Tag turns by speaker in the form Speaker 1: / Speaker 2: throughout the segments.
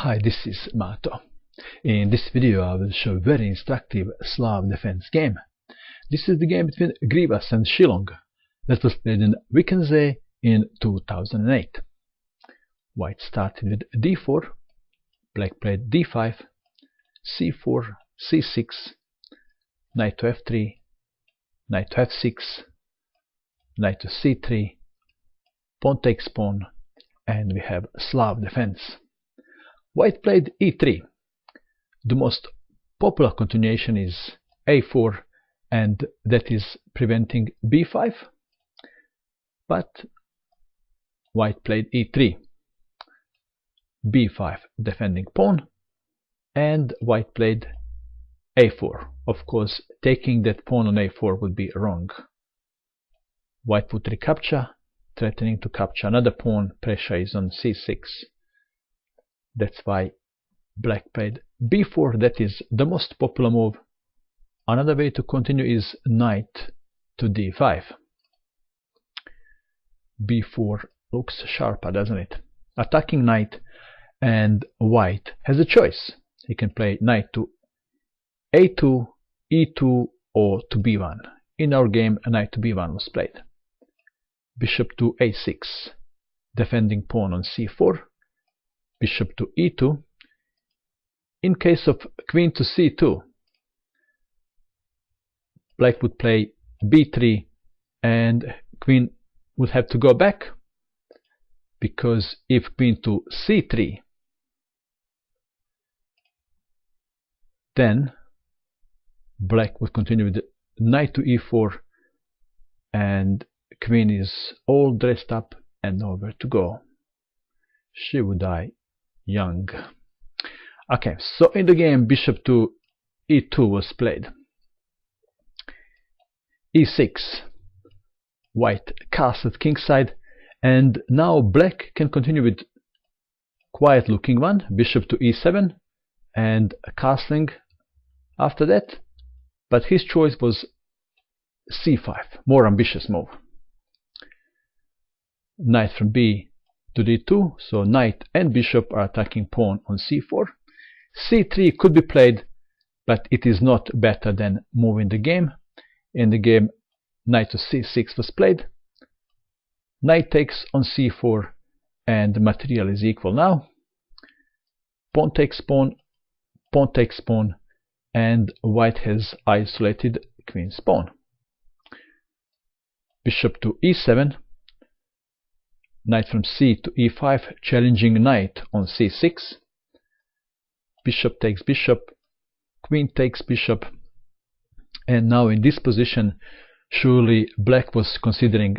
Speaker 1: Hi, this is Mato. In this video I will show a very instructive Slav defense game. This is the game between Grivas and Shillong that was played in Vikensey in 2008. White started with d4, black played d5, c4, c6, knight to f3, knight to f6, knight to c3, pawn takes pawn, and we have Slav defense. White played e3. The most popular continuation is a4, and that is preventing b5. But white played e3, b5 defending pawn, and white played a4. Of course, taking that pawn on a4 would be wrong. White would recapture, threatening to capture another pawn. Pressure is on c6. That's why black played b4. That is the most popular move. Another way to continue is knight to d5. b4 looks sharper, doesn't it? Attacking knight, and white has a choice. He can play knight to a2, e2, or to b1. In our game, a knight to b1 was played. Bishop to a6, defending pawn on c4. Bishop to e2. In case of queen to c2, black would play b3, and queen would have to go back, because if queen to c3, then black would continue with knight to e4, and queen is all dressed up and nowhere to go. She would die young. Okay, so in the game, bishop to e2 was played. e6, white castled kingside, and now black can continue with quiet looking one, bishop to e7, and castling after that, but his choice was c5, more ambitious move. Knight from b to d2, so knight and bishop are attacking pawn on c4. c3 could be played, but it is not better than moving the game. In the game, knight to c6 was played. Knight takes on c4, and the material is equal now. Pawn takes pawn, pawn takes pawn, and white has isolated queen's pawn. Bishop to e7, knight from c to e5, challenging knight on c6. Bishop takes bishop, queen takes bishop, and now in this position, surely black was considering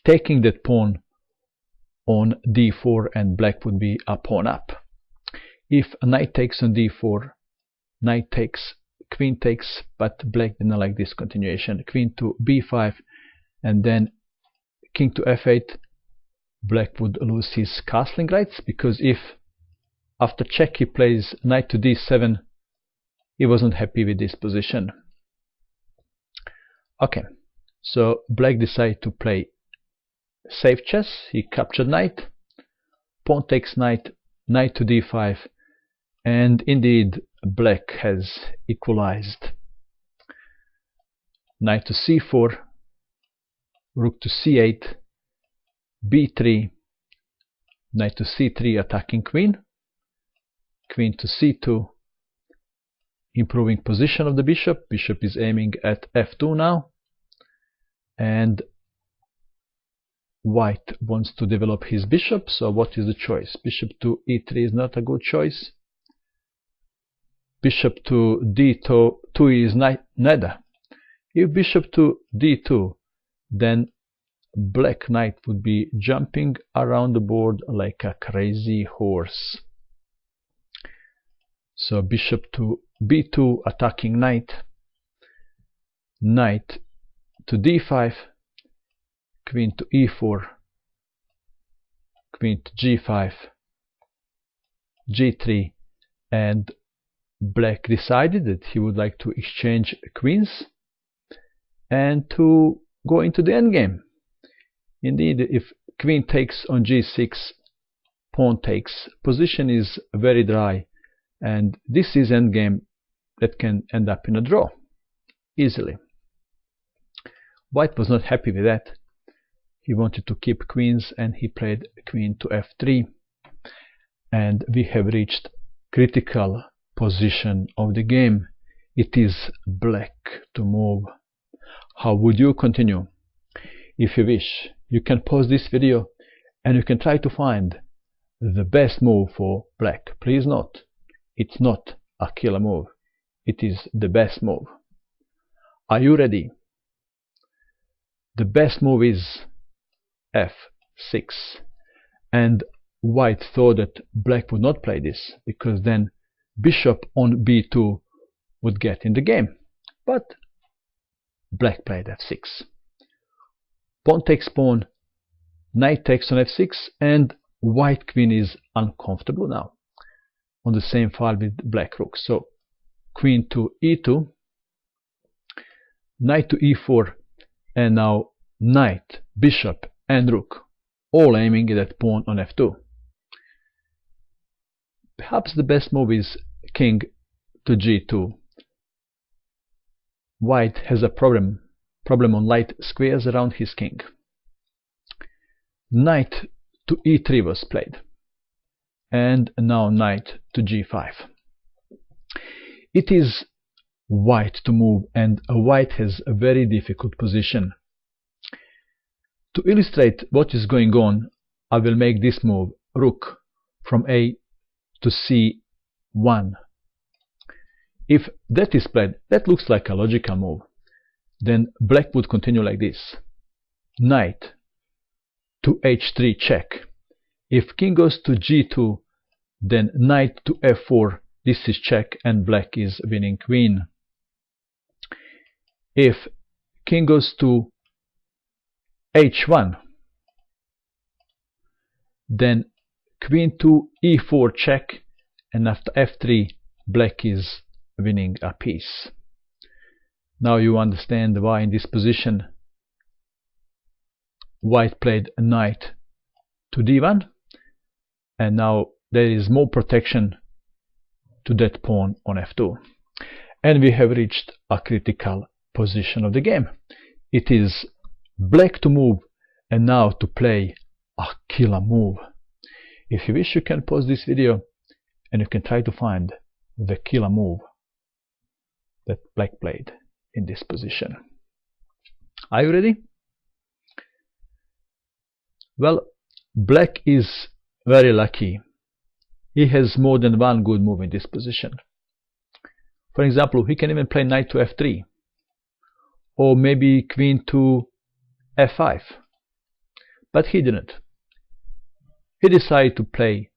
Speaker 1: taking that pawn on d4, and black would be a pawn up. If a knight takes on d4, knight takes, queen takes, but black did not like this continuation. Queen to b5, and then king to f8. Black would lose his castling rights, because if after check he plays knight to d7, he wasn't happy with this position. Okay, so black decided to play safe chess. He captured knight, pawn takes knight, knight to d5, and indeed black has equalized. Knight to c4, rook to c8, b3, knight to c3 attacking queen, queen to c2, improving position of the bishop. Bishop is aiming at f2 now, and white wants to develop his bishop. So what is the choice? Bishop to e3 is not a good choice. Bishop to d2 is neither. If bishop to d2, then black knight would be jumping around the board like a crazy horse. So bishop to b2 attacking knight, knight to d5, queen to e4, queen to g5, g3, and black decided that he would like to exchange queens and to go into the endgame. Indeed, if queen takes on g6, pawn takes position is very dry, and this is endgame that can end up in a draw easily. White was not happy with that. He wanted to keep queens, and he played queen to f3, and we have reached critical position of the game. It is black to move. How would you continue? If you wish, you can pause this video and you can try to find the best move for black. Please note, it's not a killer move. It is the best move. Are you ready? The best move is f6, and white thought that black would not play this, because then bishop on b2 would get in the game. But black played f6. Pawn takes pawn, knight takes on f6, and white queen is uncomfortable now on the same file with black rook. So queen to e2, knight to e4, and now knight, bishop, and rook, all aiming at that pawn on f2. Perhaps the best move is king to g2. White has a problem on light squares around his king. Knight to e3 was played, and now knight to g5. It is white to move, and white has a very difficult position. To illustrate what is going on, I will make this move, rook from a to c1. If that is played, that looks like a logical move. Then black would continue like this. Knight to h3 check. If king goes to g2, then knight to f4, this is check, and black is winning queen. If king goes to h1, then queen to e4 check, and after f3 black is winning a piece. Now you understand why in this position white played a knight to d1, and now there is more protection to that pawn on f2, and we have reached a critical position of the game. It is black to move, and now to play a killer move. If you wish, you can pause this video and you can try to find the killer move that black played in this position. Are you ready? Well, black is very lucky. He has more than one good move in this position. For example, he can even play knight to f3, or maybe queen to f5, but he didn't. He decided to play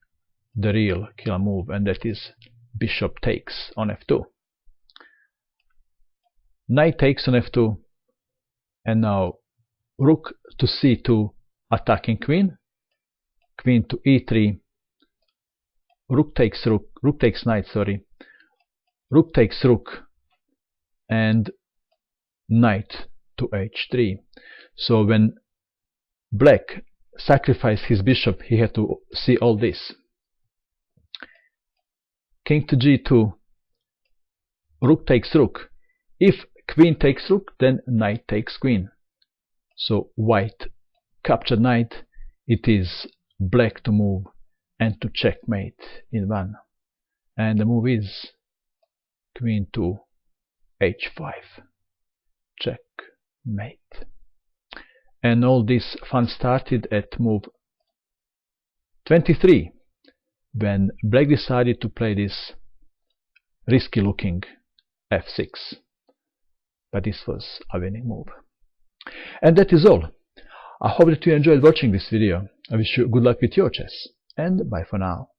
Speaker 1: the real killer move, and that is bishop takes on f2. Knight takes on f2, and now rook to c2, attacking queen, queen to e3, rook takes knight, rook takes rook, and knight to h3. So when black sacrificed his bishop, he had to see all this. King to g2, rook takes rook. If queen takes rook, then knight takes queen. So white captured knight. It is black to move and to checkmate in one. And the move is queen to h5. Checkmate. And all this fun started at move 23, when black decided to play this risky looking f6. But this was a winning move. And that is all. I hope that you enjoyed watching this video. I wish you good luck with your chess, and bye for now.